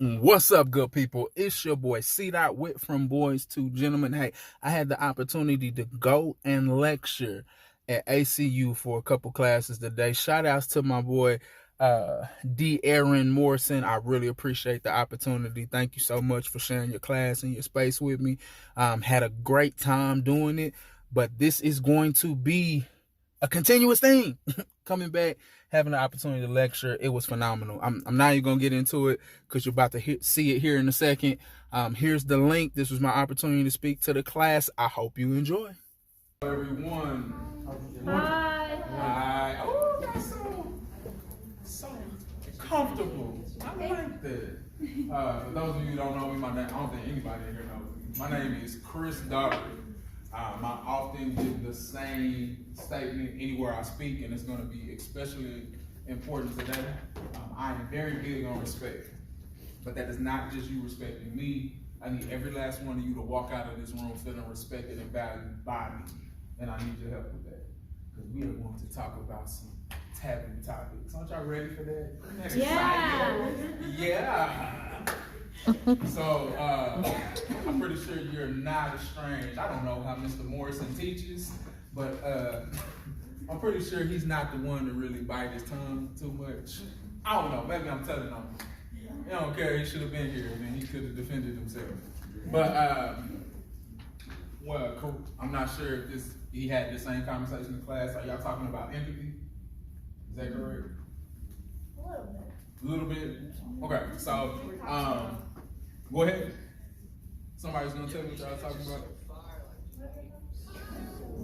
What's up, good people? It's your boy C. Wit from Boys to Gentlemen. Hey, I had the opportunity to go and lecture at ACU for a couple classes today. Shout outs to my boy D. Aaron Morrison. I really appreciate the opportunity. Thank you so much for sharing your class and your space with me. Had a great time doing it, but this is going to be a continuous thing. Coming back, having the opportunity to lecture, it was phenomenal. I'm not even gonna get into it because you're about to see it here in a second. Here's the link. This was my opportunity to speak to the class. I hope you enjoy. Everyone. Hi. Hi. Oh, that's so comfortable. I like that. For those of you who don't know me, my name, I don't think anybody in here knows me. My name is Chris Daugherty. I often give the same statement anywhere I speak, and it's going to be especially important today. I am very big on respect, but that is not just you respecting me. I need every last one of you to walk out of this room feeling respected and valued by me, and I need your help with that, because we are going to talk about some taboo topics. Aren't y'all ready for that? Yeah. Yeah. So, I'm pretty sure you're not estranged. I don't know how Mr. Morrison teaches, but I'm pretty sure he's not the one to really bite his tongue too much. I don't know, maybe I'm telling him. He don't care, he should have been here, and then he could have defended himself. But, well, I'm not sure if he had the same conversation in class. Are y'all talking about empathy? Is that correct? A little bit? Okay, so, go ahead. Somebody's gonna tell me what y'all talking about?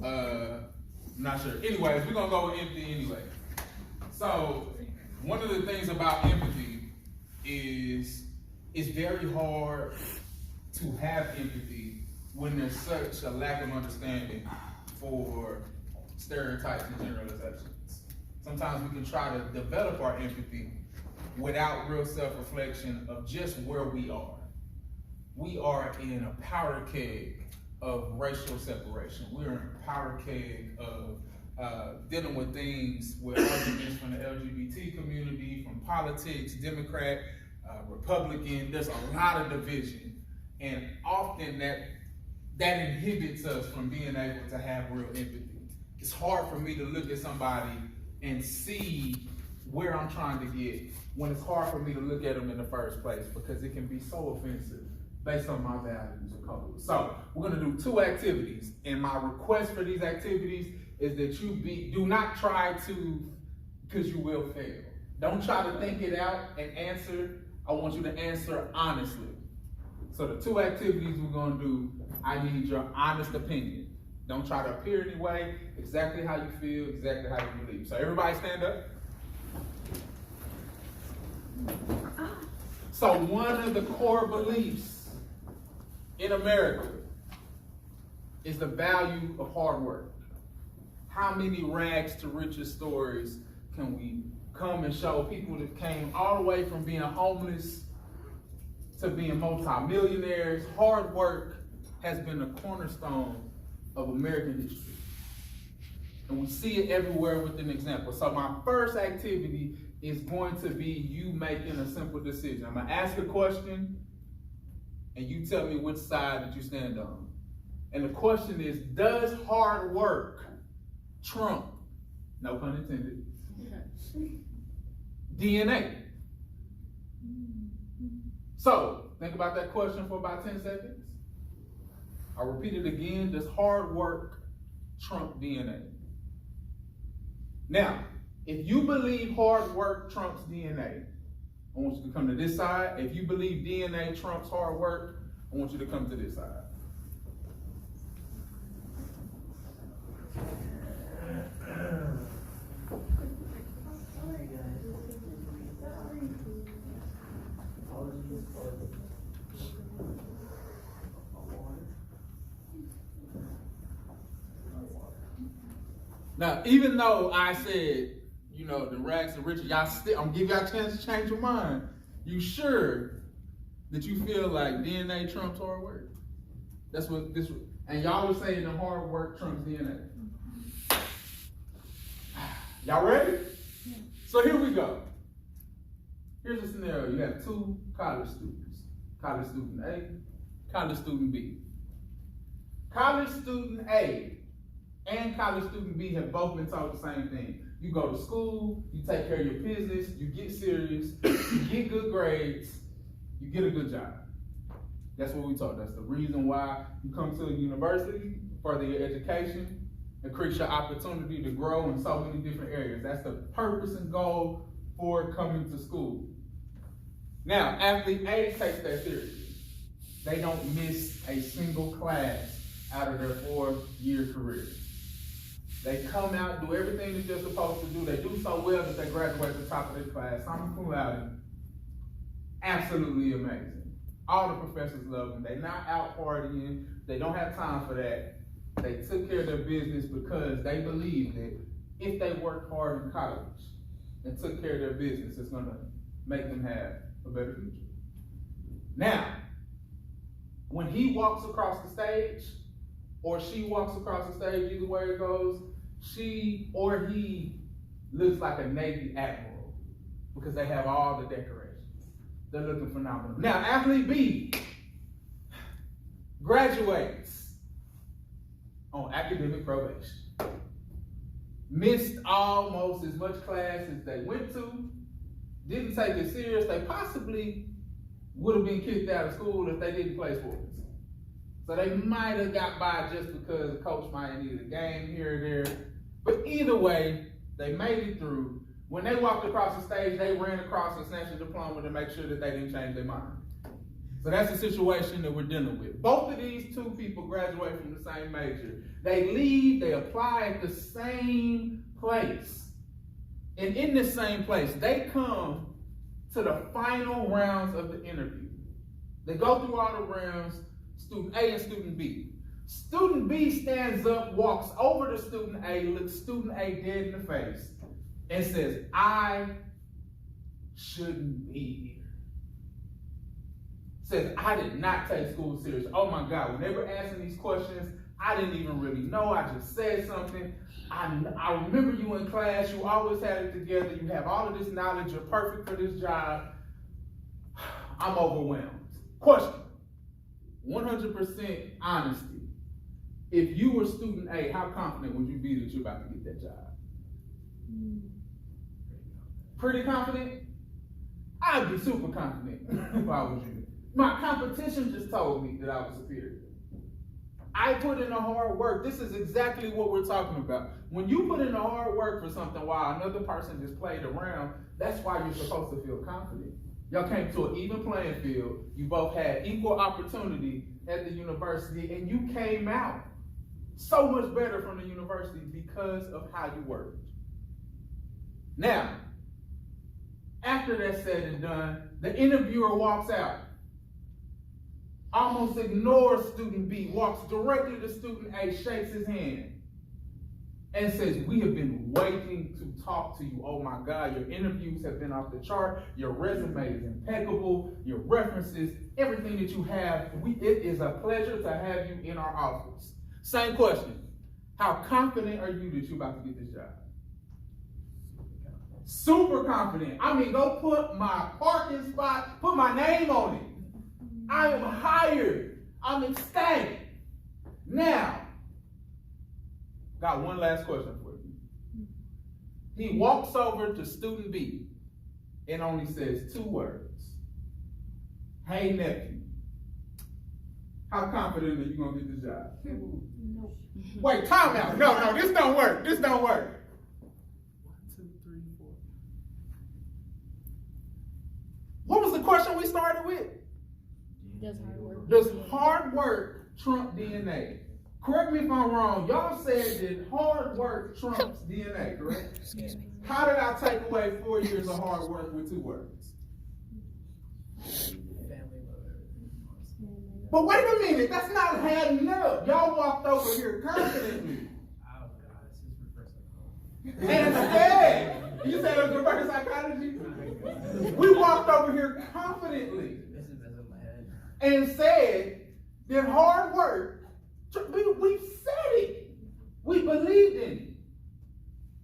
I'm not sure. Anyways, we're gonna go with empathy anyway. So, one of the things about empathy is it's very hard to have empathy when there's such a lack of understanding for stereotypes and generalizations. Sometimes we can try to develop our empathy without real self-reflection of just where we are. We are in a powder keg of racial separation. We're in a powder keg of dealing with things with arguments from the LGBT community, from politics, Democrat, Republican. There's a lot of division, and often that inhibits us from being able to have real empathy. It's hard for me to look at somebody and see where I'm trying to get when it's hard for me to look at them in the first place, because it can be so offensive based on my values or codes. So we're gonna do two activities, and my request for these activities is that you do not try to, because you will fail. Don't try to think it out and answer. I want you to answer honestly. So the two activities we're gonna do, I need your honest opinion. Don't try to appear anyway, exactly how you feel, exactly how you believe. So everybody stand up. So one of the core beliefs in America is the value of hard work. How many rags to riches stories can we come and show people that came all the way from being homeless to being multimillionaires? Hard work has been a cornerstone of American history. And we see it everywhere with an example. So my first activity is going to be you making a simple decision. I'm gonna ask a question, and you tell me which side that you stand on. And the question is, does hard work trump, no pun intended, DNA? So, think about that question for about 10 seconds. I'll repeat it again. Does hard work trump DNA? Now, if you believe hard work trumps DNA, I want you to come to this side. If you believe DNA trumps hard work, I want you to come to this side. Now, even though I said, the rags and riches, I'm gonna give y'all a chance to change your mind. You sure that you feel like DNA trumps hard work? That's what this, and y'all were saying the hard work trumps DNA. Y'all ready? So here we go. Here's a scenario. You have two college students. College student A, college student B. College student A and college student B have both been told the same thing. You go to school, you take care of your business, you get serious, you get good grades, you get a good job. That's what we taught. That's the reason why you come to a university, further your education, increase your opportunity to grow in so many different areas. That's the purpose and goal for coming to school. Now, athlete A takes that seriously. They don't miss a single class out of their 4-year career. They come out, do everything that they're supposed to do. They do so well that they graduate at the top of their class. Summa cum laude. Absolutely amazing. All the professors love them. They're not out partying. They don't have time for that. They took care of their business because they believe that if they work hard in college and took care of their business, it's going to make them have a better future. Now, when he walks across the stage, or she walks across the stage, either way it goes, she or he looks like a Navy admiral because they have all the decorations. They're looking phenomenal. Now, athlete B graduates on academic probation. Missed almost as much class as they went to, didn't take it serious. They possibly would have been kicked out of school if they didn't play sports. So they might have got by just because the coach might have needed a game here or there. But either way, they made it through. When they walked across the stage, they ran across and snatched a diploma to make sure that they didn't change their mind. So that's the situation that we're dealing with. Both of these two people graduate from the same major. They leave, they apply at the same place. And in this same place, they come to the final rounds of the interview. They go through all the rounds, student A and student B. Student B stands up, walks over to student A, looks student A dead in the face, and says, I shouldn't be here. Says, I did not take school serious. Oh my God, when they were asking these questions, I didn't even really know. I just said something. I remember you in class. You always had it together. You have all of this knowledge. You're perfect for this job. I'm overwhelmed. Question. 100% honesty. If you were student A, how confident would you be that you're about to get that job? Pretty confident? I'd be super confident if I was you. My competition just told me that I was superior. I put in the hard work. This is exactly what we're talking about. When you put in the hard work for something while another person just played around, that's why you're supposed to feel confident. Y'all came to an even playing field. You both had equal opportunity at the university, and you came out so much better from the university because of how you worked. Now, after that's said and done, the interviewer walks out. Almost ignores student B, walks directly to student A, shakes his hand, and says, we have been waiting to talk to you. Oh my God, your interviews have been off the chart. Your resume is impeccable. Your references, everything that you have, it is a pleasure to have you in our office. Same question. How confident are you that you're about to get this job? Super confident. I mean, go put my parking spot, put my name on it. I am hired. I'm ecstatic. Now, got one last question for you. He walks over to student B and only says 2 words. Hey, nephew. How confident are you going to get this job? No. Wait, time out. No, this don't work. This don't work. 1, 2, 3, 4. What was the question we started with? Does hard work. Does hard work trump DNA? Correct me if I'm wrong. Y'all said that hard work trumps DNA, correct? Excuse me. How did I take away 4 years of hard work with 2 words? But wait a minute, that's not adding up. Y'all walked over here confidently. Oh God, this is reverse psychology. And said, you said it was reverse psychology? We walked over here confidently This is messing with my head. and said that hard work, we said it. We believed in it.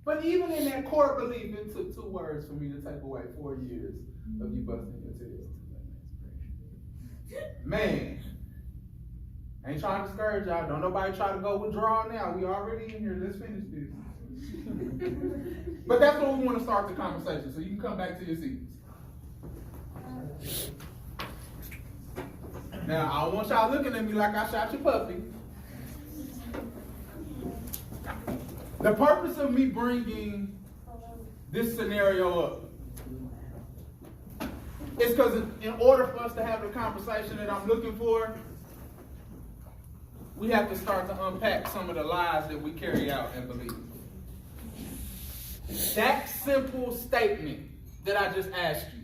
But even in that core belief, it took 2 words for me to take away 4 years of you busting your tail. Man, I ain't trying to discourage y'all. Don't nobody try to go withdraw now. We already in here. Let's finish this. But that's what we want to start the conversation. So you can come back to your seats. Now, I don't want y'all looking at me like I shot your puppy. The purpose of me bringing this scenario up is because in order for us to have the conversation that I'm looking for, we have to start to unpack some of the lies that we carry out and believe. That simple statement that I just asked you,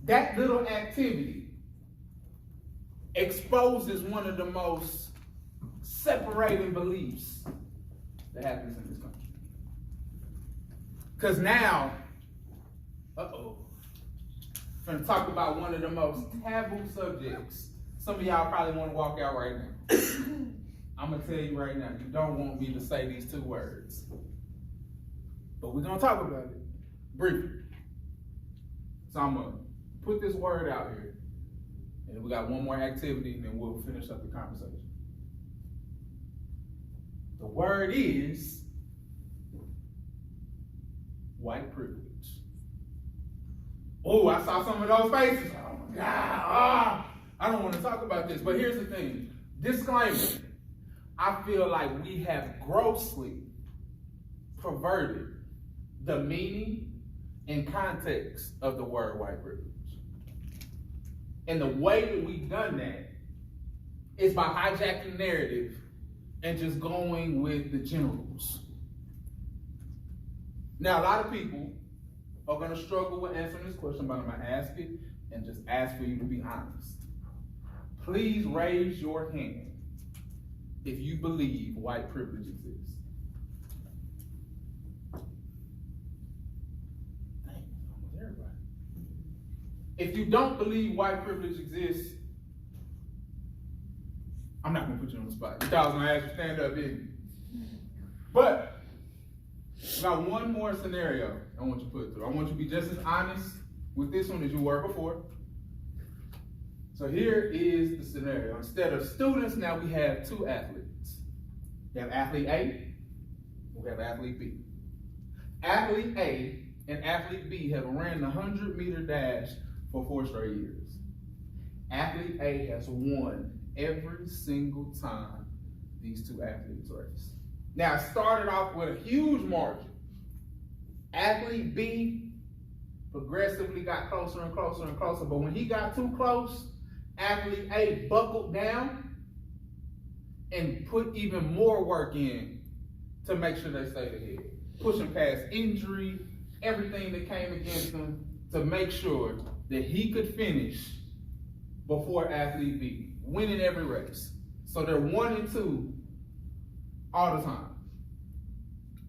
that little activity exposes one of the most separating beliefs that happens in this country. Because now, I'm going to talk about one of the most taboo subjects. Some of y'all probably want to walk out right now. I'm going to tell you right now, you don't want me to say these 2 words. But we're going to talk about it briefly. So I'm going to put this word out here. And we got one more activity, and then we'll finish up the conversation. The word is white privilege. Oh, I saw some of those faces. Oh my God. I don't want to talk about this. But here's the thing. Disclaimer. I feel like we have grossly perverted the meaning and context of the word white privilege. And the way that we've done that is by hijacking narrative and just going with the generals. Now, a lot of people are going to struggle with answering this question, but I'm going to ask it and just ask for you to be honest. Please raise your hand if you believe white privilege exists. Dang, almost everybody. If you don't believe white privilege exists, I'm not going to put you on the spot. You thought I was going to ask you to stand up, didn't you? But I got one more scenario I want you to put through. I want you to be just as honest with this one as you were before. So here is the scenario. Instead of students, now we have 2 athletes. We have athlete A, we have athlete B. Athlete A and athlete B have ran the 100-meter dash for 4 straight years. Athlete A has won every single time these 2 athletes race. Now, it started off with a huge margin. Athlete B progressively got closer and closer and closer, but when he got too close, athlete A buckled down and put even more work in to make sure they stayed ahead, pushing past injury, everything that came against him to make sure that he could finish before athlete B, winning every race. So they're 1 and 2 all the time.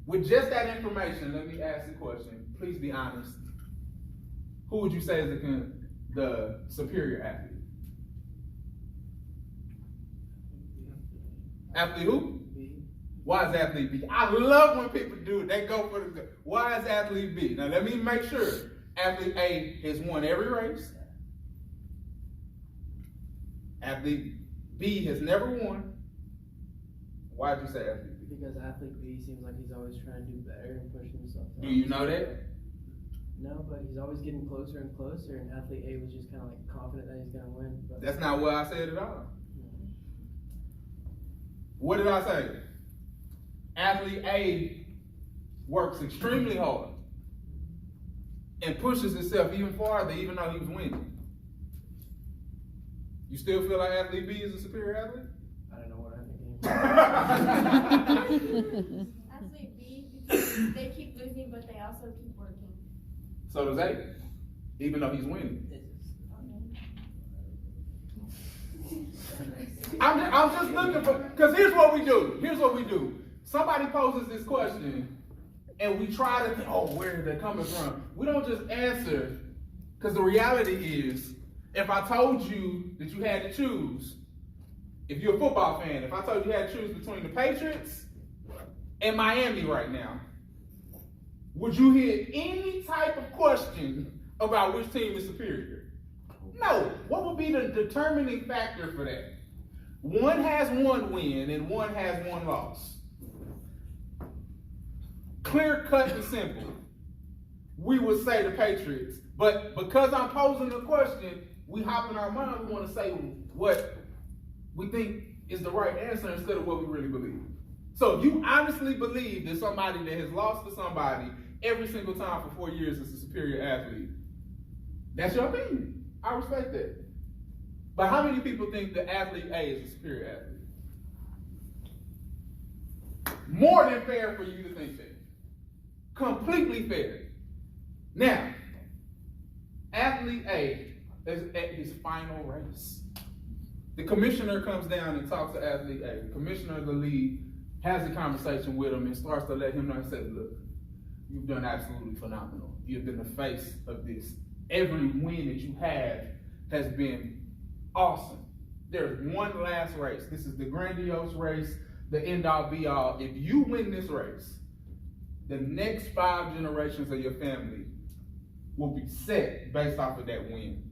With just that information, let me ask the question. Please be honest. Who would you say is the superior athlete? Athlete who? B. Why is athlete B? I love when people do it. They go for the good. Why is athlete B? Now let me make sure. Athlete A has won every race. Athlete B has never won. Why did you say athlete B? Because athlete B seems like he's always trying to do better and push himself. Do you know that? No, but he's always getting closer and closer, and athlete A was just kind of like confident that he's going to win. But That's not what I said at all. What did I say? Athlete A works extremely hard and pushes himself even farther, even though he was winning. You still feel like athlete B is a superior athlete? I don't know what I'm thinking. Athlete B, because they keep losing, but they also keep working. So does A, even though he's winning. I'm just looking for, because here's what we do. Somebody poses this question, and we try to think, oh, where are they coming from? We don't just answer, because the reality is, if I told you that you had to choose, if you're a football fan, if I told you had to choose between the Patriots and Miami right now, would you hear any type of question about which team is superior? No. What would be the determining factor for that? One has one win and one has one loss. Clear, cut, and simple. We would say the Patriots. But because I'm posing the question, we hop in our mind, we want to say what we think is the right answer instead of what we really believe. So if you honestly believe that somebody that has lost to somebody every single time for 4 years is a superior athlete, that's your opinion. I respect that. But how many people think the athlete A is a superior athlete? More than fair for you to think that. Completely fair. Now, athlete A is at his final race. The commissioner comes down and talks to athlete A. The commissioner of the league has a conversation with him and starts to let him know and say, look, you've done absolutely phenomenal. You've been the face of this. Every win that you have has been awesome. There's one last race. This is the grandiose race, the end-all be-all. If you win this race, the next 5 generations of your family will be set based off of that win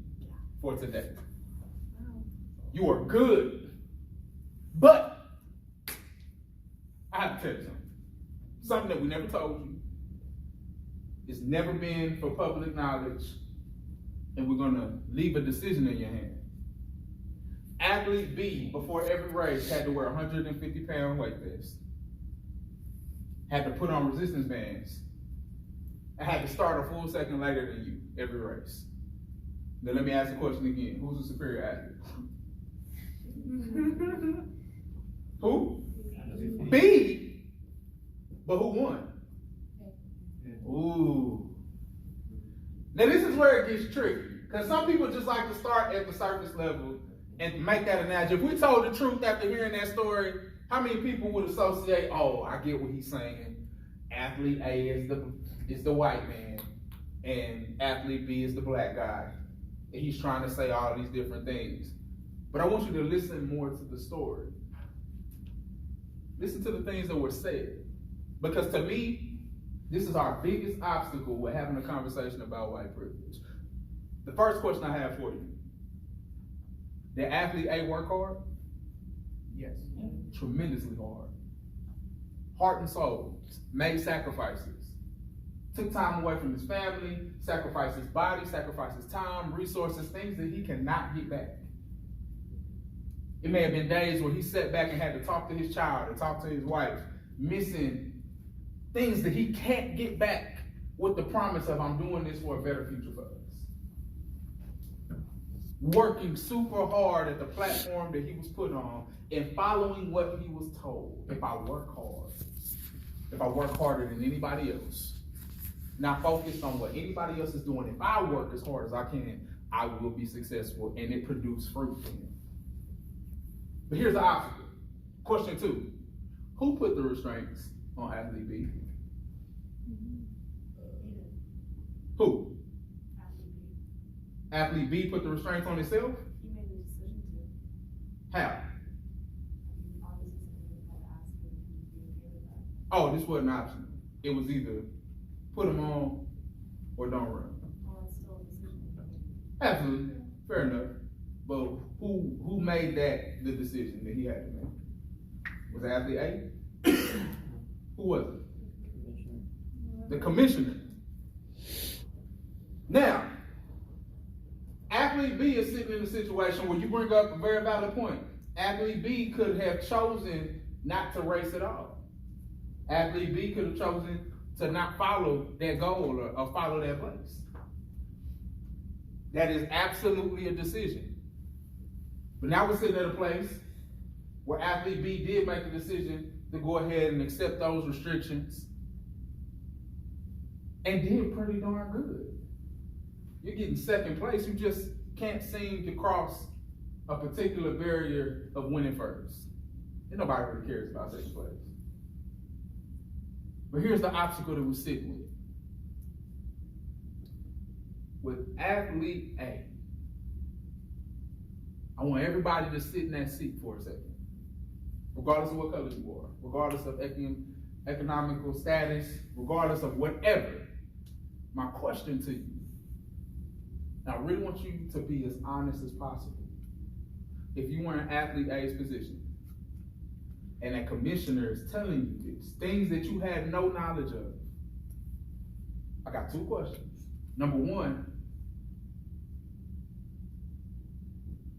for today. You are good. But I have to tell you something. Something that we never told you. It's never been for public knowledge. And we're going to leave a decision in your hand. Athlete B, before every race, had to wear a 150-pound weight vest. Had to put on resistance bands. And had to start a full second later than you every race. Now let me ask the question again. Who's the superior athlete? Who? B. But who won? Ooh. Now this is where it gets tricky. Because some people just like to start at the surface level and make that analogy. If we told the truth after hearing that story, how many people would associate, oh, I get what he's saying. Athlete A is the white man, and athlete B is the black guy. And he's trying to say all these different things. But I want you to listen more to the story. Listen to the things that were said. Because to me, this is our biggest obstacle with having a conversation about white privilege. The first question I have for you. Did athlete A work hard? Yes. Tremendously hard. Heart and soul. Made sacrifices. Took time away from his family, sacrificed his body, sacrificed his time, resources, things that he cannot get back. It may have been days where he sat back and had to talk to his child or talk to his wife, missing things that he can't get back with the promise of, I'm doing this for a better future for us. Working super hard at the platform that he was put on and following what he was told. If I work hard, if I work harder than anybody else, not focused on what anybody else is doing, if I work as hard as I can, I will be successful, and it produced fruit for him. But here's the obstacle. Question 2. Who put the restraints on athlete B? Who? Athlete B put the restraints on himself? He made the decision to. How? Obviously, somebody had to ask him if he'd be okay with that. Oh, this wasn't optional. It was either put them on or don't run. Well, it's still a decision. Absolutely. Fair enough. But who made that the decision that he had to make? Was it athlete A? Who was it? The commissioner. Now, athlete B is sitting in a situation where you bring up a very valid point. Athlete B could have chosen not to race at all. Athlete B could have chosen to not follow that goal or follow that place. That is absolutely a decision. But now we're sitting at a place where athlete B did make the decision to go ahead and accept those restrictions and did pretty darn good. You're getting second place, you just can't seem to cross a particular barrier of winning first. And nobody really cares about second place. But here's the obstacle that we're sitting with. With athlete A, I want everybody to sit in that seat for a second. Regardless of what color you are, regardless of economical status, regardless of whatever, my question to you, and I really want you to be as honest as possible. If you were in athlete A's position, and a commissioner is telling you this, things that you had no knowledge of, I got two questions. Number one,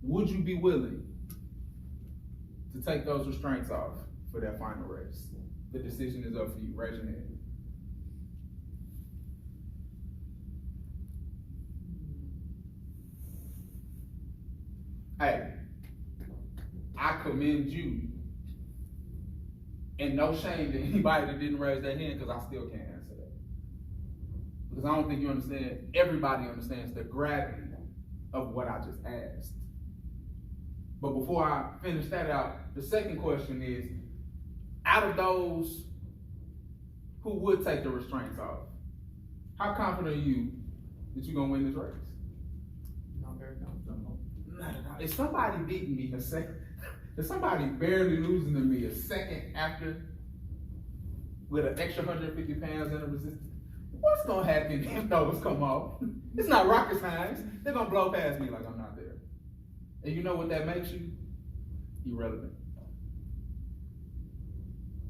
would you be willing to take those restraints off for that final race? The decision is up for you. Raise your hand. Hey, I commend you. And no shame to anybody that didn't raise their hand, because I still can't answer that. Because I don't think you understand, everybody understands the gravity of what I just asked. But before I finish that out, the second question is, out of those who would take the restraints off, how confident are you that you're going to win this race? Not very confident. Is somebody beating me a second? Is somebody barely losing to me a second after with an extra 150 pounds in a resistance? What's going to happen if those come off? It's not rocket science. They're going to blow past me like I'm not there. And you know what that makes you? Irrelevant.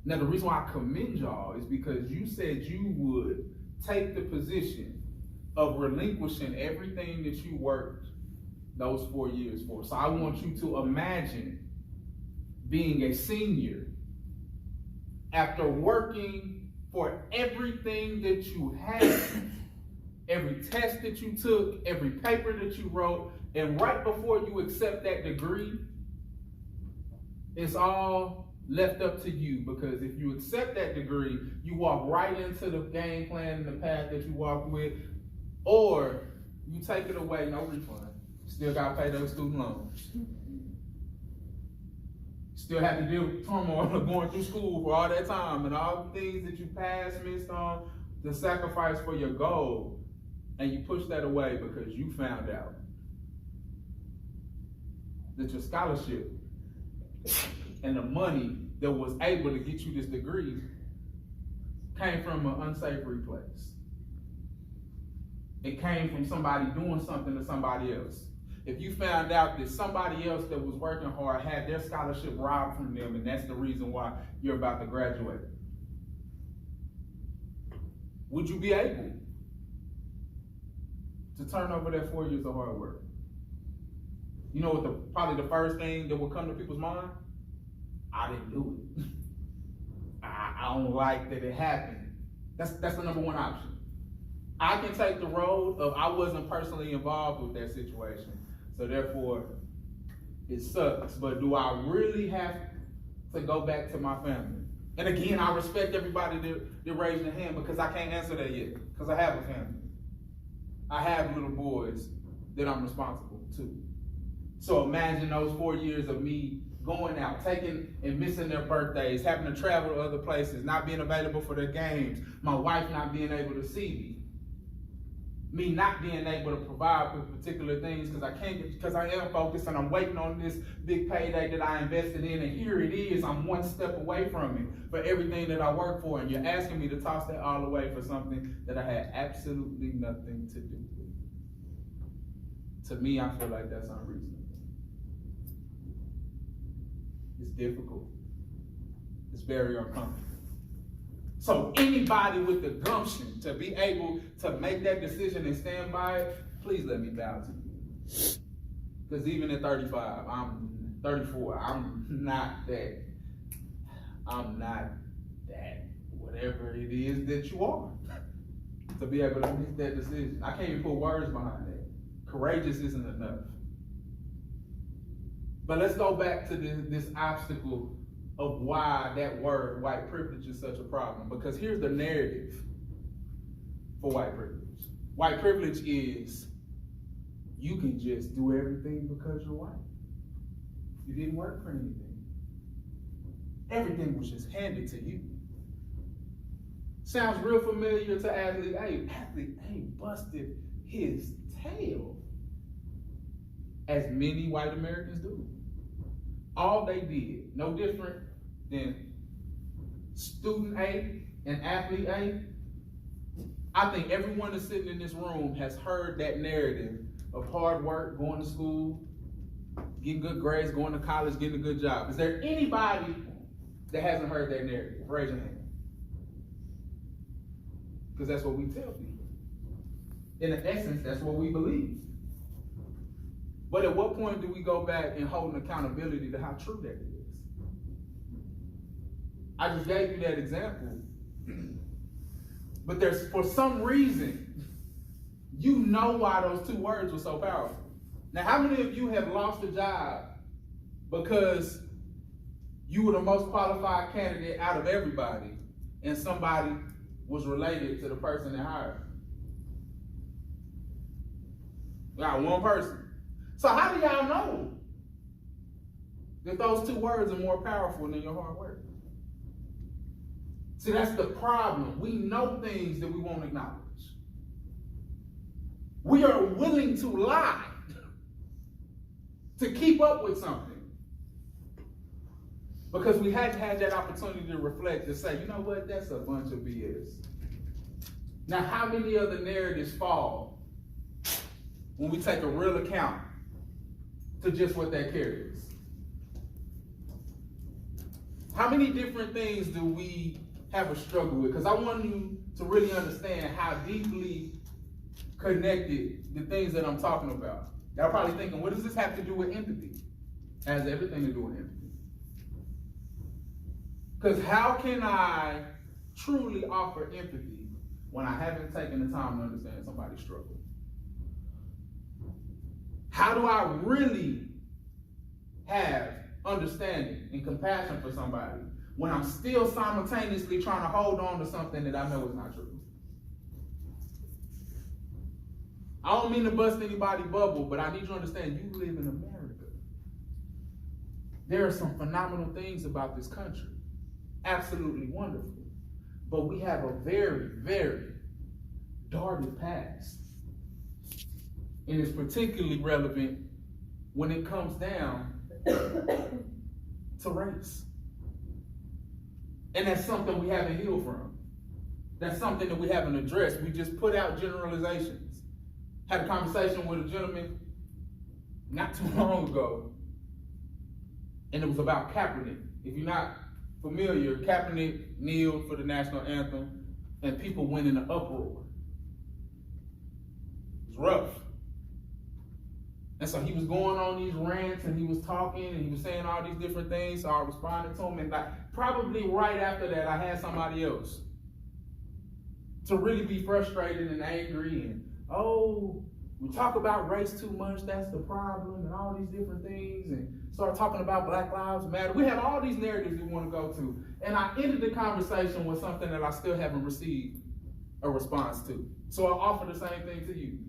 Now, the reason why I commend y'all is because you said you would take the position of relinquishing everything that you worked those 4 years for. So I want you to imagine being a senior after working for everything that you had, every test that you took, every paper that you wrote, and right before you accept that degree, it's all left up to you, because if you accept that degree, you walk right into the game plan and the path that you walked with, or you take it away, no refund. Still got to pay those student loans. Still have to deal with turmoil of going through school for all that time and all the things that you passed, missed on, the sacrifice for your goal, and you push that away because you found out that your scholarship and the money that was able to get you this degree came from an unsavory place. It came from somebody doing something to somebody else. If you found out that somebody else that was working hard had their scholarship robbed from them, and that's the reason why you're about to graduate, would you be able to turn over that 4 years of hard work? You know what probably the first thing that will come to people's mind? I didn't do it. I don't like that it happened. That's the number one option. I can take the road of I wasn't personally involved with that situation, so therefore it sucks. But do I really have to go back to my family? And again, I respect everybody that raised their hand, because I can't answer that yet, because I have a family. I have little boys that I'm responsible to. So imagine those 4 years of me going out, taking and missing their birthdays, having to travel to other places, not being available for their games, my wife not being able to see me not being able to provide for particular things because I am focused and I'm waiting on this big payday that I invested in, and here it is, I'm one step away from it for everything that I work for, and you're asking me to toss that all away for something that I had absolutely nothing to do with. To me, I feel like that's unreasonable. It's difficult. It's very uncomfortable. So anybody with the gumption to be able to make that decision and stand by it, please let me bow to you. Because even at 35, I'm 34, I'm not that, whatever it is that you are, to be able to make that decision. I can't even put words behind that. Courageous isn't enough. But let's go back to this obstacle of why that word, white privilege, is such a problem. Because here's the narrative for white privilege. White privilege is, you can just do everything because you're white. You didn't work for anything. Everything was just handed to you. Sounds real familiar to Athlete A. Athlete A busted his tail, as many white Americans do. All they did, no different than student A and athlete A, I think everyone that's sitting in this room has heard that narrative of hard work, going to school, getting good grades, going to college, getting a good job. Is there anybody that hasn't heard that narrative? Raise your hand. Because that's what we tell people. In essence, that's what we believe. But at what point do we go back and hold an accountability to how true that is? I just gave you that example. But there's, for some reason, you know why those two words were so powerful. Now, how many of you have lost a job because you were the most qualified candidate out of everybody and somebody was related to the person that hired you? Got one person. So how do y'all know that those two words are more powerful than your hard work? See, that's the problem. We know things that we won't acknowledge. We are willing to lie to keep up with something because we hadn't had that opportunity to reflect, to say, you know what, that's a bunch of BS. Now, how many of the narratives fall when we take a real account to just what that carries? How many different things do we have a struggle with? Because I want you to really understand how deeply connected the things that I'm talking about. Y'all probably thinking, what does this have to do with empathy? It has everything to do with empathy. Because how can I truly offer empathy when I haven't taken the time to understand somebody's struggle? How do I really have understanding and compassion for somebody when I'm still simultaneously trying to hold on to something that I know is not true? I don't mean to bust anybody's bubble, but I need you to understand you live in America. There are some phenomenal things about this country. Absolutely wonderful. But we have a very, very dark past. And it's particularly relevant when it comes down to race. And that's something we haven't healed from. That's something that we haven't addressed. We just put out generalizations. Had a conversation with a gentleman not too long ago, and it was about Kaepernick. If you're not familiar, Kaepernick kneeled for the national anthem, and people went in an uproar. It was rough. And so he was going on these rants, and he was talking, and he was saying all these different things, so I responded to him, and probably right after that, I had somebody else to really be frustrated and angry, and oh, we talk about race too much, that's the problem, and all these different things, and start talking about Black Lives Matter. We have all these narratives we want to go to. And I ended the conversation with something that I still haven't received a response to. So I offer the same thing to you.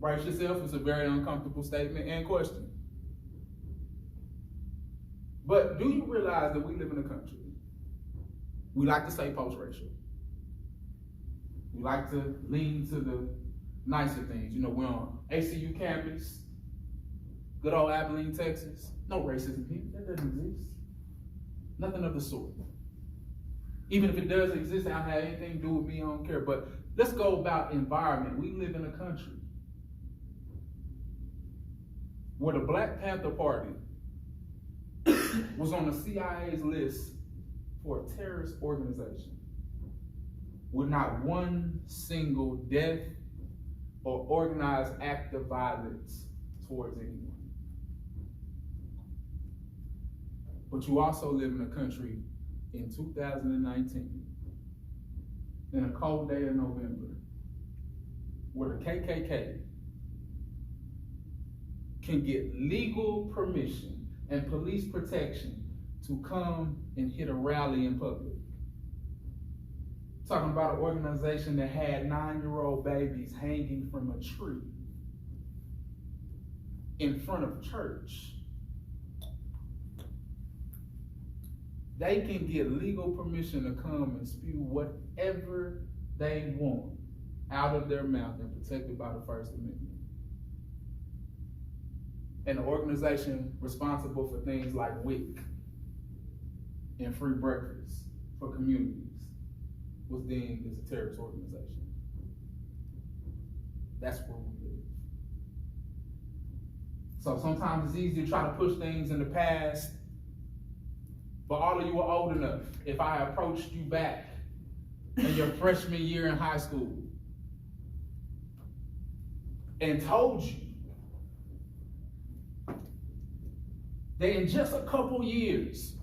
Brace yourself, it's a very uncomfortable statement and question. But do you realize that we live in a country? We like to say post-racial. We like to lean to the nicer things. You know, we're on ACU campus, good old Abilene, Texas. No racism here. That doesn't exist. Nothing of the sort. Even if it does exist, I don't have anything to do with me, I don't care. But let's go about environment. We live in a country where the Black Panther Party was on the CIA's list for a terrorist organization with not one single death or organized act of violence towards anyone. But you also live in a country in 2019, in a cold day in November, where the KKK can get legal permission and police protection to come and hit a rally in public. Talking about an organization that had 9-year-old babies hanging from a tree in front of church. They can get legal permission to come and spew whatever they want out of their mouth and protected by the First Amendment. And the organization responsible for things like WIC and free breakfast for communities was deemed as a terrorist organization. That's where we live. So sometimes it's easy to try to push things in the past, but all of you are old enough. If I approached you back in your freshman year in high school and told you that in just a couple years,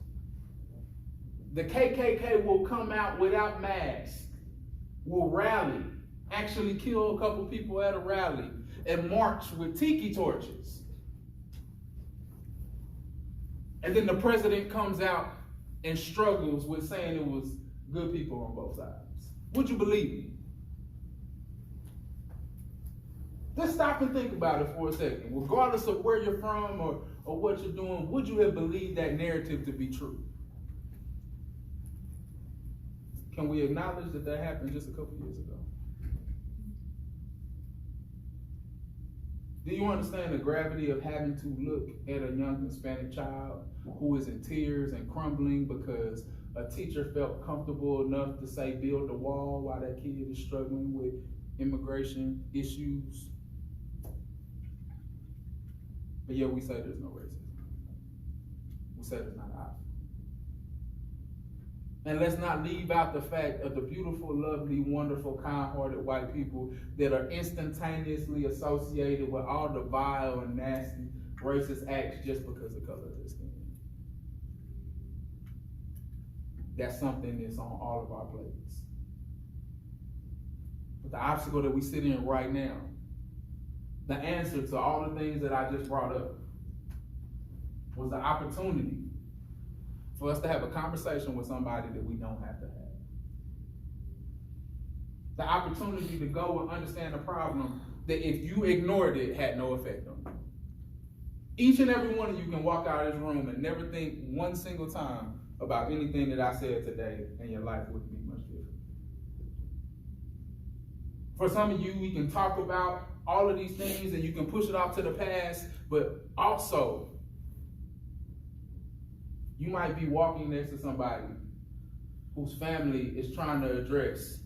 the KKK will come out without masks, will rally, actually kill a couple people at a rally, and march with tiki torches. And then the president comes out and struggles with saying it was good people on both sides. Would you believe me? Just stop and think about it for a second. Regardless of where you're from or what you're doing, would you have believed that narrative to be true? Can we acknowledge that that happened just a couple years ago? Do you understand the gravity of having to look at a young Hispanic child who is in tears and crumbling because a teacher felt comfortable enough to say build a wall while that kid is struggling with immigration issues? But yet we say there's no racism. We say there's not option. And let's not leave out the fact of the beautiful, lovely, wonderful, kind-hearted white people that are instantaneously associated with all the vile and nasty racist acts just because of the color of their skin. That's something that's on all of our plates. But the obstacle that we sit in right now, the answer to all the things that I just brought up, was the opportunity for us to have a conversation with somebody that we don't have to have. The opportunity to go and understand the problem that if you ignored it, had no effect on you. Each and every one of you can walk out of this room and never think one single time about anything that I said today, and your life wouldn't be much different. For some of you, we can talk about all of these things and you can push it off to the past, but also, you might be walking next to somebody whose family is trying to address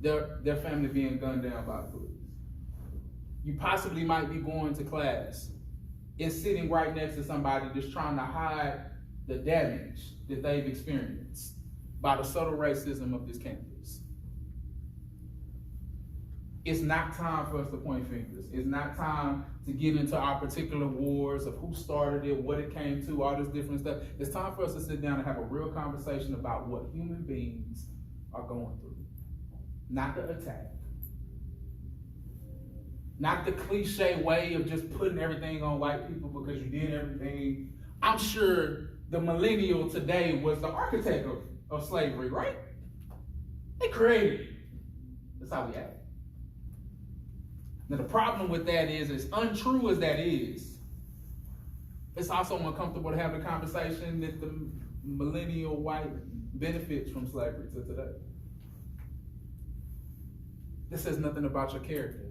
their family being gunned down by the police. You possibly might be going to class and sitting right next to somebody that's trying to hide the damage that they've experienced by the subtle racism of this campus. It's not time for us to point fingers. It's not time to get into our particular wars of who started it, what it came to, all this different stuff. It's time for us to sit down and have a real conversation about what human beings are going through. Not the attack. Not the cliche way of just putting everything on white people because you did everything. I'm sure the millennial today was the architect of slavery, right? They created it. That's how we act. Now the problem with that is, as untrue as that is, it's also uncomfortable to have the conversation that the millennial white benefits from slavery to today. This says nothing about your character.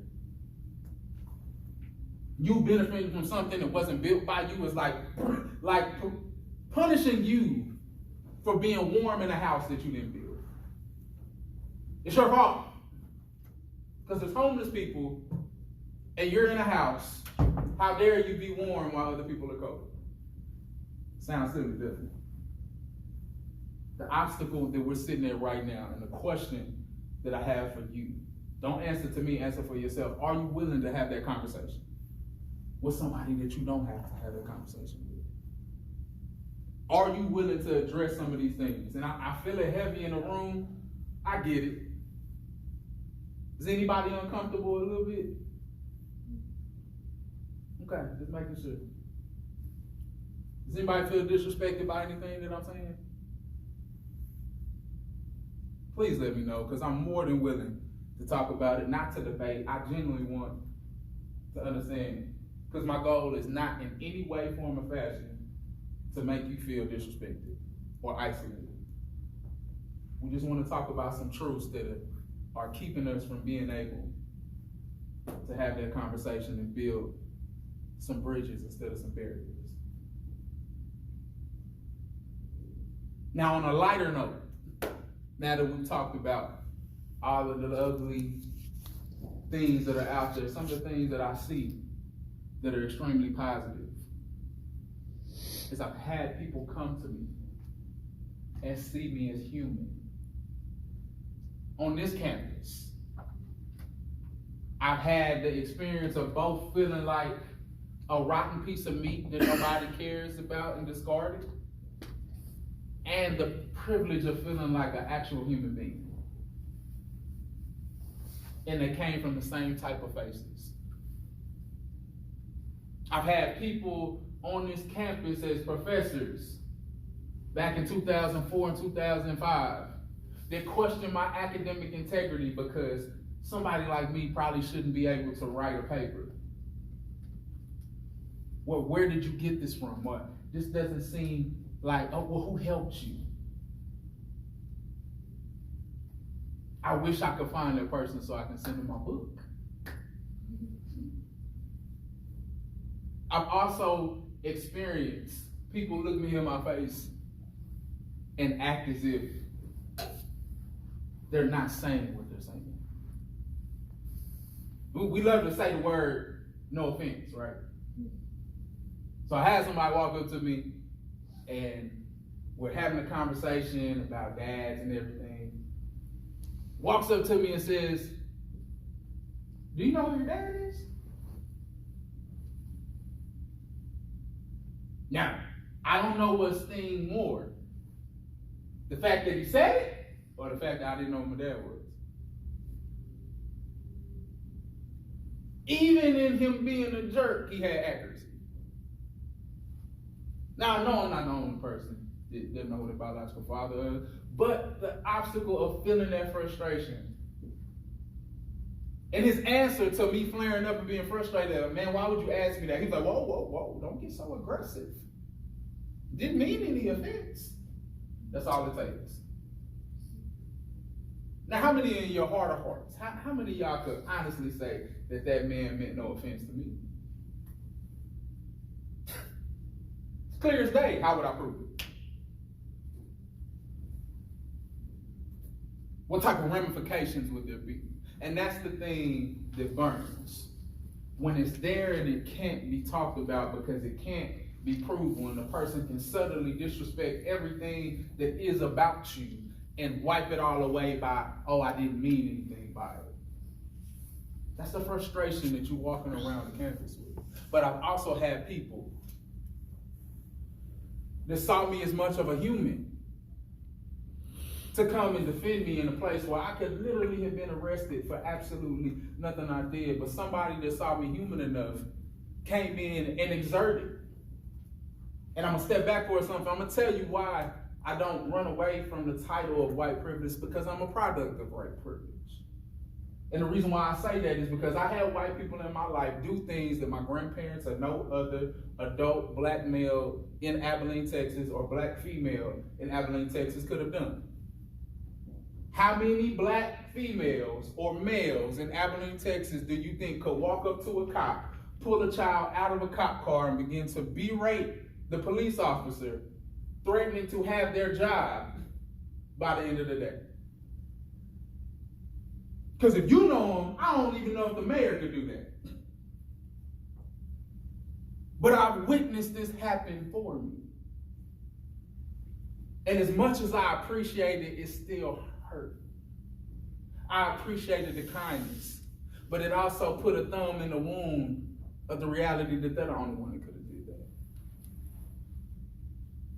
You benefiting from something that wasn't built by you is like punishing you for being warm in a house that you didn't build. It's your fault. Because there's homeless people and you're in a house. How dare you be warm while other people are cold? Sounds silly, doesn't it? The obstacle that we're sitting at right now and the question that I have for you, don't answer to me, answer for yourself. Are you willing to have that conversation with somebody that you don't have to have that conversation with? Are you willing to address some of these things? And I feel it heavy in the room. I get it. Is anybody uncomfortable a little bit? Okay, just making sure. Does anybody feel disrespected by anything that I'm saying? Please let me know, because I'm more than willing to talk about it, not to debate. I genuinely want to understand, because my goal is not in any way, form, or fashion to make you feel disrespected or isolated. We just want to talk about some truths that are keeping us from being able to have that conversation and build some bridges instead of some barriers. Now, on a lighter note, now that we've talked about all of the ugly things that are out there, some of the things that I see that are extremely positive, is I've had people come to me and see me as human. On this campus, I've had the experience of both feeling like a rotten piece of meat that nobody cares about and discarded, and the privilege of feeling like an actual human being. And they came from the same type of faces. I've had people on this campus as professors back in 2004 and 2005 that questioned my academic integrity because somebody like me probably shouldn't be able to write a paper. Well, where did you get this from? What? This doesn't seem like, oh, well, who helped you? I wish I could find that person so I can send them my book. I've also experienced people look me in my face and act as if they're not saying what they're saying. We love to say the word no offense, right? So I had somebody walk up to me and we're having a conversation about dads and everything. Walks up to me and says, "Do you know who your dad is?" Now, I don't know what sting more. The fact that he said it, or the fact that I didn't know who my dad was. Even in him being a jerk, he had accuracy. Now, I know I'm not the only person that doesn't know what a biological father is, but the obstacle of feeling that frustration. And his answer to me flaring up and being frustrated, "Man, why would you ask me that?" He's like, "Whoa, whoa, whoa, don't get so aggressive. Didn't mean any offense." That's all it takes. Now, how many in your heart of hearts, how many of y'all could honestly say that that man meant no offense to me? It's clear as day. How would I prove it? What type of ramifications would there be? And that's the thing that burns. When it's there and it can't be talked about because it can't be proved, when a person can subtly disrespect everything that is about you and wipe it all away by, "Oh, I didn't mean anything by it." That's the frustration that you're walking around the campus with. But I've also had people that saw me as much of a human to come and defend me in a place where I could literally have been arrested for absolutely nothing I did, but somebody that saw me human enough came in and exerted. And I'm gonna step back for something. I'm gonna tell you why I don't run away from the title of white privilege, because I'm a product of white privilege. And the reason why I say that is because I had white people in my life do things that my grandparents or no other adult black male in Abilene, Texas, or black female in Abilene, Texas could have done. How many black females or males in Abilene, Texas do you think could walk up to a cop, pull a child out of a cop car and begin to berate the police officer, threatening to have their job by the end of the day? Because if you know him, I don't even know if the mayor could do that. But I've witnessed this happen for me. And as much as I appreciate it, it still hurt. I appreciated the kindness, but it also put a thumb in the wound of the reality that they're the only one that could have did that.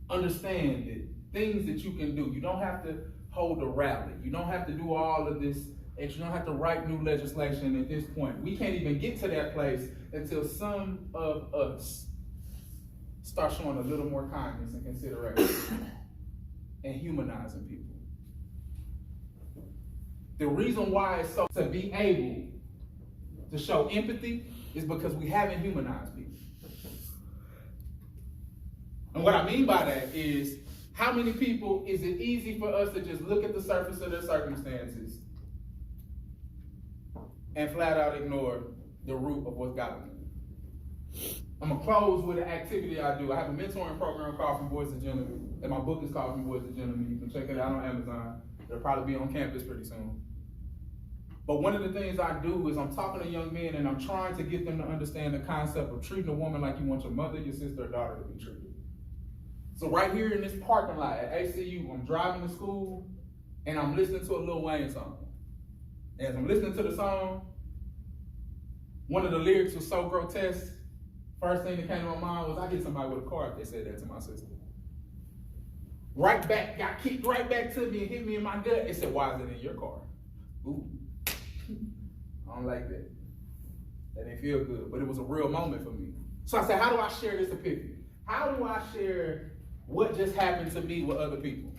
Understand that things that you can do, you don't have to hold a rally. You don't have to do all of this, and you don't have to write new legislation at this point. We can't even get to that place until some of us start showing a little more kindness and consideration and humanizing people. The reason why it's so to be able to show empathy is because we haven't humanized people. And what I mean by that is, how many people is it easy for us to just look at the surface of their circumstances and flat out ignore the root of what's got them? I'm gonna close with an activity I do. I have a mentoring program called From Boys to Gentlemen, and my book is called From Boys to Gentlemen. You can check it out on Amazon. It'll probably be on campus pretty soon. But one of the things I do is I'm talking to young men and I'm trying to get them to understand the concept of treating a woman like you want your mother, your sister, or daughter to be treated. So right here in this parking lot at ACU, I'm driving to school and I'm listening to a Lil Wayne song. As I'm listening to the song, one of the lyrics was so grotesque. First thing that came to my mind was I hit somebody with a car if they said that to my sister. Right back, got kicked right back to me and hit me in my gut. It said, why is it in your car? Ooh. I don't like that. That didn't feel good, but it was a real moment for me. So I said, how do I share this epiphany? How do I share what just happened to me with other people?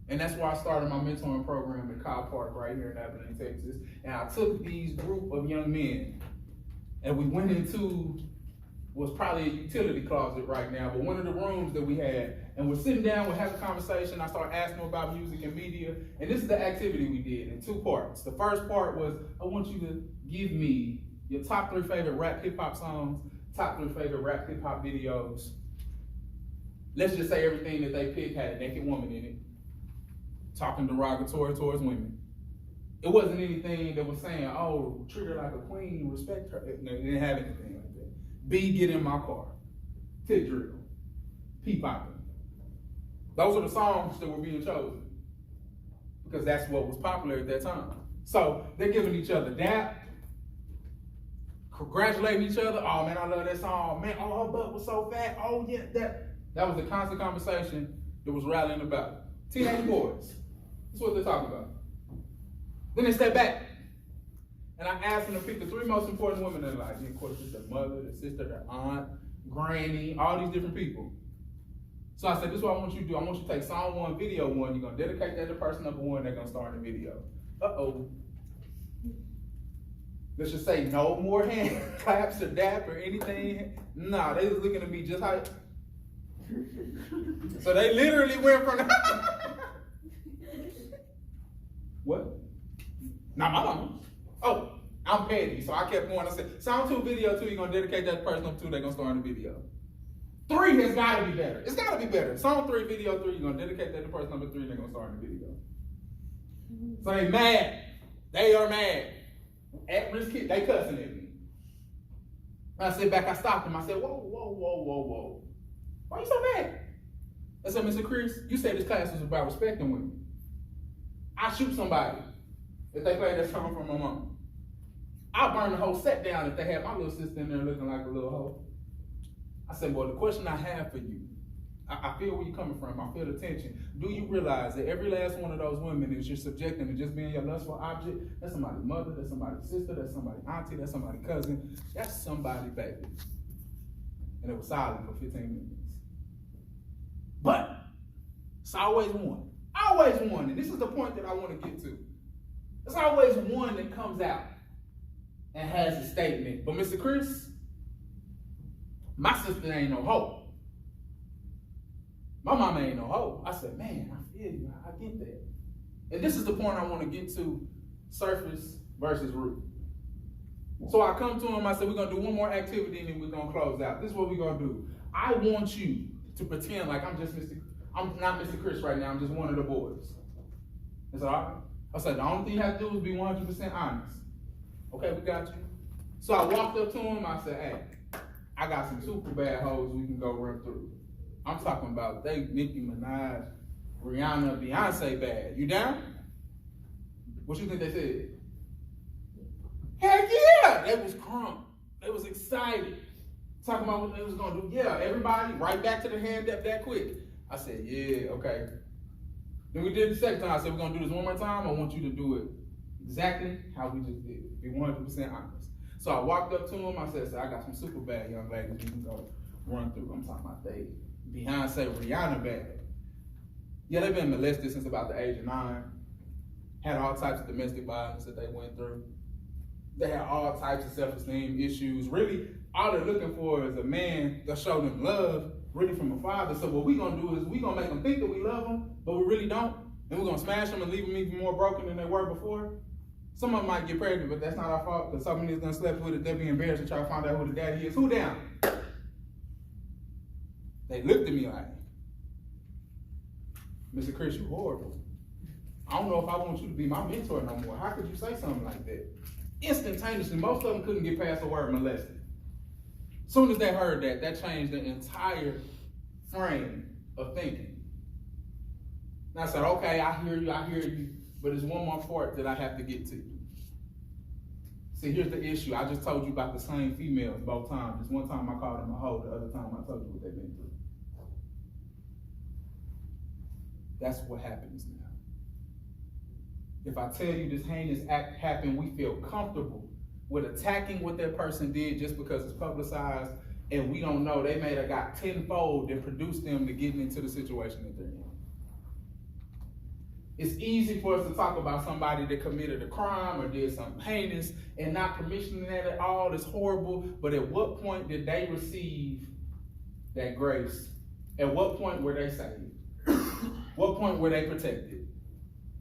And that's why I started my mentoring program at Cobb Park right here in Abilene, Texas. And I took these group of young men and we went into what's probably a utility closet right now, but one of the rooms that we had, and we're sitting down, we're having a conversation. I started asking them about music and media, and this is the activity we did in 2 parts. The first part was, I want you to give me your top 3 favorite rap hip hop songs, top 3 favorite rap hip hop videos. Let's just say everything that they picked had a naked woman in it, talking derogatory towards women. It wasn't anything that was saying, oh, treat her like a queen, respect her. It didn't have anything like that. B, get in my car. Tit drill. Pee popping. Those are the songs that were being chosen because that's what was popular at that time. So they're giving each other dap, congratulating each other. Oh man, I love that song. Man, oh, her butt was so fat. Oh yeah, that was a constant conversation that was rallying about. Teenage boys. That's what they're talking about. Then they step back. And I asked them to pick the 3 most important women in their life. And of course, it's their mother, their sister, their aunt, granny, all these different people. So I said, this is what I want you to do. I want you to take song 1, video 1. You're going to dedicate that to person number 1. They're going to star in the video. Uh-oh. Let's just say no more hand claps or dap or anything. Nah, they was looking at me just how. So they literally went from What? Not my mama. Oh, I'm petty, so I kept going. I said, song 2, video 2, you're going to dedicate that to person number 2, they're going to star in the video. 3 has got to be better. It's got to be better. Song 3, video 3, you're going to dedicate that to person number 3, they're going to star in the video. So they mad. They are mad. At-risk kid, they cussing at me. I sit back, I stopped them. I said, whoa. Why you so mad? I said, Mr. Chris, you said this class was about respecting women. I shoot somebody if they play that song from my mom. I'll burn the whole set down if they have my little sister in there looking like a little hoe. I said, well, the question I have for you, I feel where you're coming from. I feel the tension. Do you realize that every last one of those women is you're subjecting to just being your lustful object? That's somebody's mother, that's somebody's sister, that's somebody's auntie, that's somebody's cousin, that's somebody's baby. And it was silent for 15 minutes. But it's always one. Always one. And this is the point that I want to get to. There's always one that comes out and has a statement. But Mr. Chris, my sister ain't no hoe. My mama ain't no hoe. I said, man, I feel you. I get that. And this is the point I want to get to, surface versus root. So I come to him, I said, we're going to do one more activity and then we're going to close out. This is what we're going to do. I want you to pretend like I'm not Mr. Chris right now, I'm just one of the boys. I said, all right. I said, the only thing you have to do is be 100% honest. Okay, we got you. So I walked up to him, I said, hey, I got some super bad hoes we can go run through. I'm talking about they Nicki Minaj, Rihanna, Beyonce bad. You down? What you think they said? Heck yeah! They was crunk. They was excited. Talking about what they was gonna do. Yeah, everybody, right back to the hand up that quick. I said, yeah, okay. Then we did the second time. I said, we're gonna do this one more time. I want you to do it exactly how we just did it. Be 100% honest. So I walked up to him. I said, I got some super bad young ladies you can go run through. I'm talking about they Beyonce, Rihanna bad. Yeah, they've been molested since about the age of 9. Had all types of domestic violence that they went through. They had all types of self-esteem issues. Really, all they're looking for is a man to show them love, really from a father. So what we're going to do is we're going to make them think that we love them, but we really don't. And we're going to smash them and leave them even more broken than they were before. Some of them might get pregnant, but that's not our fault because so many of them slept with it. They'll be embarrassed to try to find out who the daddy is. Who down? They looked at me like, Mr. Chris, you horrible. I don't know if I want you to be my mentor no more. How could you say something like that? Instantaneously, most of them couldn't get past the word molested. As soon as they heard that, that changed the entire frame of thinking. And I said, okay, I hear you, but there's one more part that I have to get to. See, here's the issue. I just told you about the same females both times. This one time I called them a hoe, the other time I told you what they've been through. That's what happens now. If I tell you this heinous act happened, we feel comfortable with attacking what that person did just because it's publicized, and we don't know they may have got tenfold and produced them to get into the situation that they're in. It's easy for us to talk about somebody that committed a crime or did something heinous and not permissioning that at all. It's horrible, but at what point did they receive that grace? At what point were they saved? What point were they protected?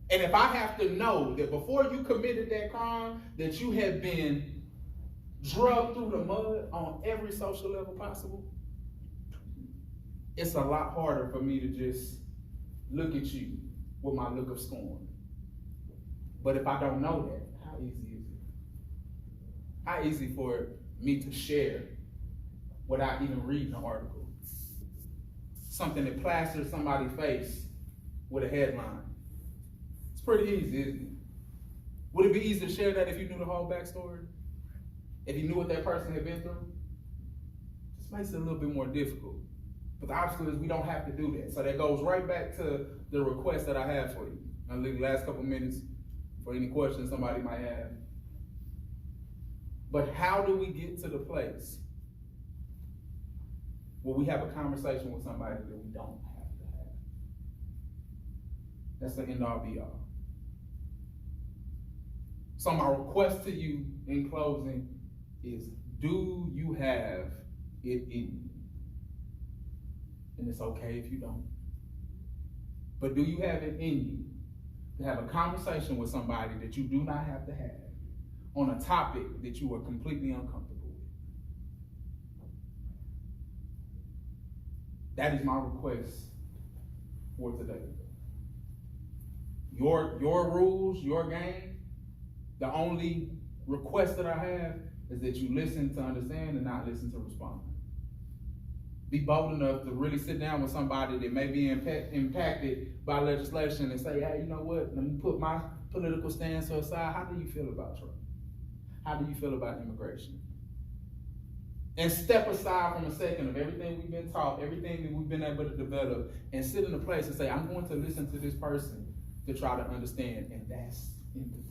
And if I have to know that before you committed that crime, that you have been drugged through the mud on every social level possible, it's a lot harder for me to just look at you with my look of scorn. But if I don't know that, how easy is it? How easy for me to share without even reading the article? Something that plasters somebody's face with a headline. It's pretty easy, isn't it? Would it be easy to share that if you knew the whole backstory? If you knew what that person had been through? It just makes it a little bit more difficult. But the obstacle is we don't have to do that. So that goes right back to the request that I have for you. I'll leave the last couple minutes for any questions somebody might have. But how do we get to the place where we have a conversation with somebody that we don't have to have? That's the end all be all. So my request to you in closing is, do you have it in you? And it's okay if you don't. But do you have it in you to have a conversation with somebody that you do not have to have on a topic that you are completely uncomfortable with? That is my request for today. Your rules, your game, the only request that I have is that you listen to understand and not listen to respond. Be bold enough to really sit down with somebody that may be impacted by legislation and say, hey, you know what, let me put my political stance aside. How do you feel about Trump? How do you feel about immigration? And step aside from a second of everything we've been taught, everything that we've been able to develop, and sit in a place and say, I'm going to listen to this person to try to understand, and that's empathy.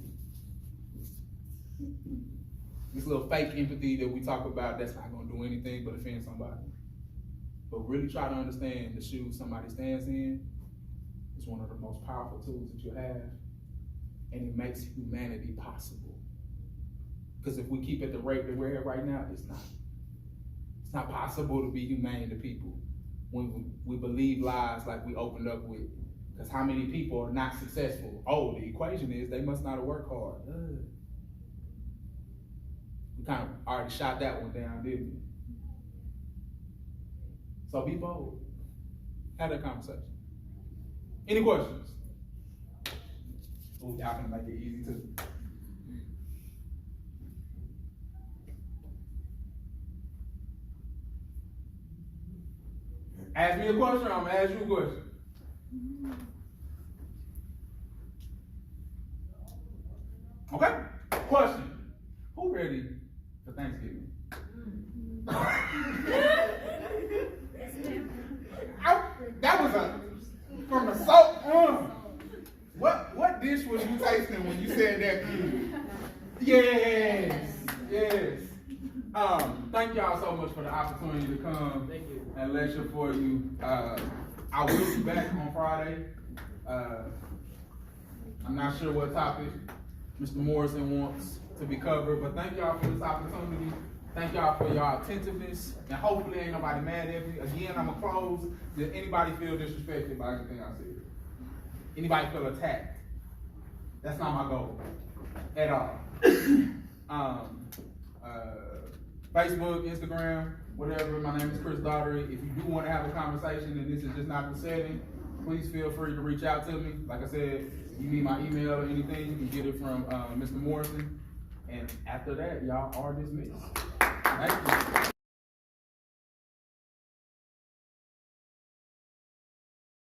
This little fake empathy that we talk about, that's not going to do anything but offend somebody. But really try to understand the shoes somebody stands in is one of the most powerful tools that you have, and it makes humanity possible. Because if we keep at the rate that we're at right now, it's not. It's not possible to be humane to people when we believe lies like we opened up with. Because how many people are not successful? Oh, the equation is they must not have worked hard. We kind of already shot that one down, didn't we? So be bold. Have that conversation. Any questions? Oh, y'all can make it easy too. Ask me a question, I'm gonna ask you a question. Okay? Question. Who ready for Thanksgiving? That was from the salt. What dish was you tasting when you said that? Yes. Thank y'all so much for the opportunity to come. Thank you. And lecture for you. I will be back on Friday. I'm not sure what topic Mr. Morrison wants to be covered, but thank y'all for this opportunity. Thank y'all for your attentiveness, and hopefully ain't nobody mad at me. Again, I'm gonna close. Did anybody feel disrespected by anything I said? Anybody feel attacked? That's not my goal at all. Facebook, Instagram, whatever. My name is Chris Daughtery. If you do want to have a conversation and this is just not the setting, please feel free to reach out to me. Like I said, you need my email or anything, you can get it from Mr. Morrison. And after that, y'all are dismissed. Thank you.